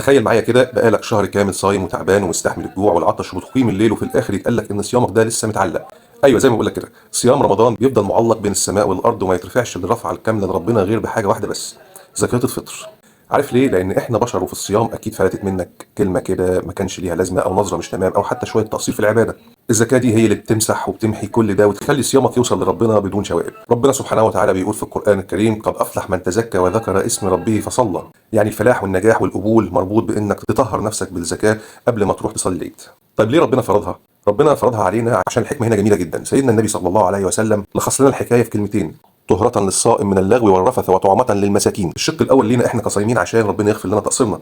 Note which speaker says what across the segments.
Speaker 1: تخيل معايا كده بقالك شهر كامل صايم وتعبان ومستحمل الجوع والعطش وبتقيم الليل، وفي الاخر يتقال لك ان صيامك ده لسه متعلق. ايوه، زي ما بقول لك كده، صيام رمضان بيفضل معلق بين السماء والارض وما يترفعش للرفعه الكامله لربنا غير بحاجه واحده بس: زكاه الفطر. عارف ليه؟ لان احنا بشر، وفي الصيام اكيد فلتت منك كلمه كده ما كانش ليها لازمه، او نظره مش تمام، او حتى شويه تقصير في العباده. الزكاه دي هي اللي بتمسح وبتمحي كل ده وتخلي صيامك يوصل لربنا بدون شوائب. ربنا سبحانه وتعالى بيقول في القران الكريم: قد افلح من تزكى وذكر اسم ربه فصلى. يعني الفلاح والنجاح والقبول مربوط بانك تطهر نفسك بالزكاه قبل ما تروح تصلي العيد. طيب ليه ربنا فرضها؟ ربنا فرضها علينا عشان الحكمه هنا جميله جدا. سيدنا النبي صلى الله عليه وسلم لخص لنا الحكايه في كلمتين: طهرة للصائم من اللغو والرفث وطعمة للمساكين. الشق الاول لينا احنا كصايمين عشان ربنا يغفر لنا تقصيرنا،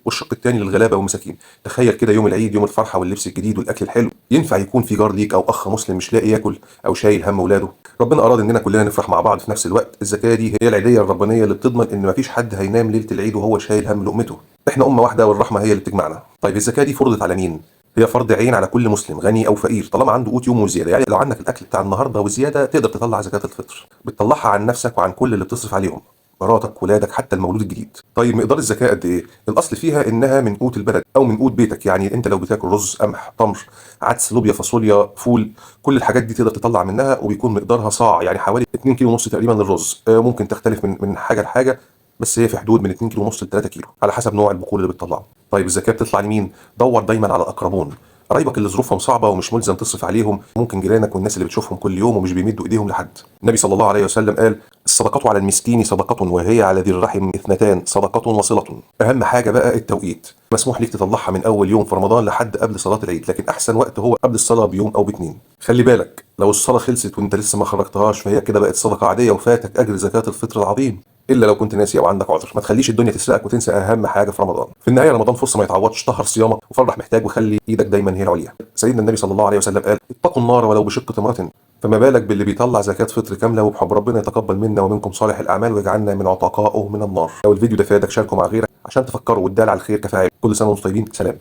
Speaker 1: والشق الثاني للغلابه والمساكين. تخيل كده يوم العيد، يوم الفرحه واللبس الجديد والاكل الحلو، ينفع يكون في جار ليك او اخ مسلم مش لاقي ياكل او شايل هم اولاده؟ ربنا اراد اننا كلنا نفرح مع بعض في نفس الوقت. الزكاه دي هي العيديه الربانيه اللي بتضمن ان مفيش حد هينام ليله العيد وهو شايل هم لقمته. احنا امه واحده والرحمه هي اللي بتجمعنا. طيب الزكاه دي فرضت على مين؟ هي فرض عين على كل مسلم غني او فقير طالما عنده قوت يوم وزياده. يعني لو عندك الاكل بتاع النهارده وزياده تقدر تطلع زكاه الفطر. بتطلعها عن نفسك وعن كل اللي بتصرف عليهم، مراتك ولادك حتى المولود الجديد. طيب مقدار الزكاه قد ايه؟ الاصل فيها انها من قوت البلد او من قوت بيتك. يعني انت لو بتاكل رز، قمح، تمر، عدس، لوبيا، فاصوليا، فول، كل الحاجات دي تقدر تطلع منها، وبيكون مقدارها صاع، يعني حوالي 2 كيلو ونص تقريبا للرز. ممكن تختلف من حاجه لحاجه، بس هي في حدود من 2 كيلو ونص ل 3 كيلو على حسب نوع البقول اللي بتطلعه. طيب الزكاه بتطلع لمين؟ دور دايما على الاقربون، قرايبك اللي ظروفهم صعبه ومش ملزم تصرف عليهم، ممكن جيرانك والناس اللي بتشوفهم كل يوم ومش بيمدوا ايديهم لحد. النبي صلى الله عليه وسلم قال: الصدقه على المسكين صدقه، وهي على ذي الرحم اثنتان، صدقه وصله. اهم حاجه بقى التوقيت. مسموح ليك تطلعها من اول يوم في رمضان لحد قبل صلاه العيد، لكن احسن وقت هو قبل الصلاه بيوم او باتنين. خلي بالك، لو الصلاه خلصت وانت لسه ما خرجتهاش فهي كده بقت صدقه عاديه وفاتك اجر زكاه الفطر العظيم، الا لو كنت ناسي او عندك عذر. ما تخليش الدنيا تسرقك وتنسى اهم حاجه في رمضان. في النهايه رمضان فرصه ما يتعوضش. طهر صيامك وفرح محتاج وخلي ايدك دايما هي العليا. سيدنا النبي صلى الله عليه وسلم قال: اتقوا النار ولو بشق تمره. فما بالك باللي بيطلع زكاه فطر كامله وبحب ربنا يتقبل منا ومنكم صالح الاعمال ويجعلنا من عتقائه من النار. لو الفيديو ده فادك شاركه مع غيرك عشان تفكروا، والدال على الخير كفاعل. كل سنه وانتم طيبين. سلام.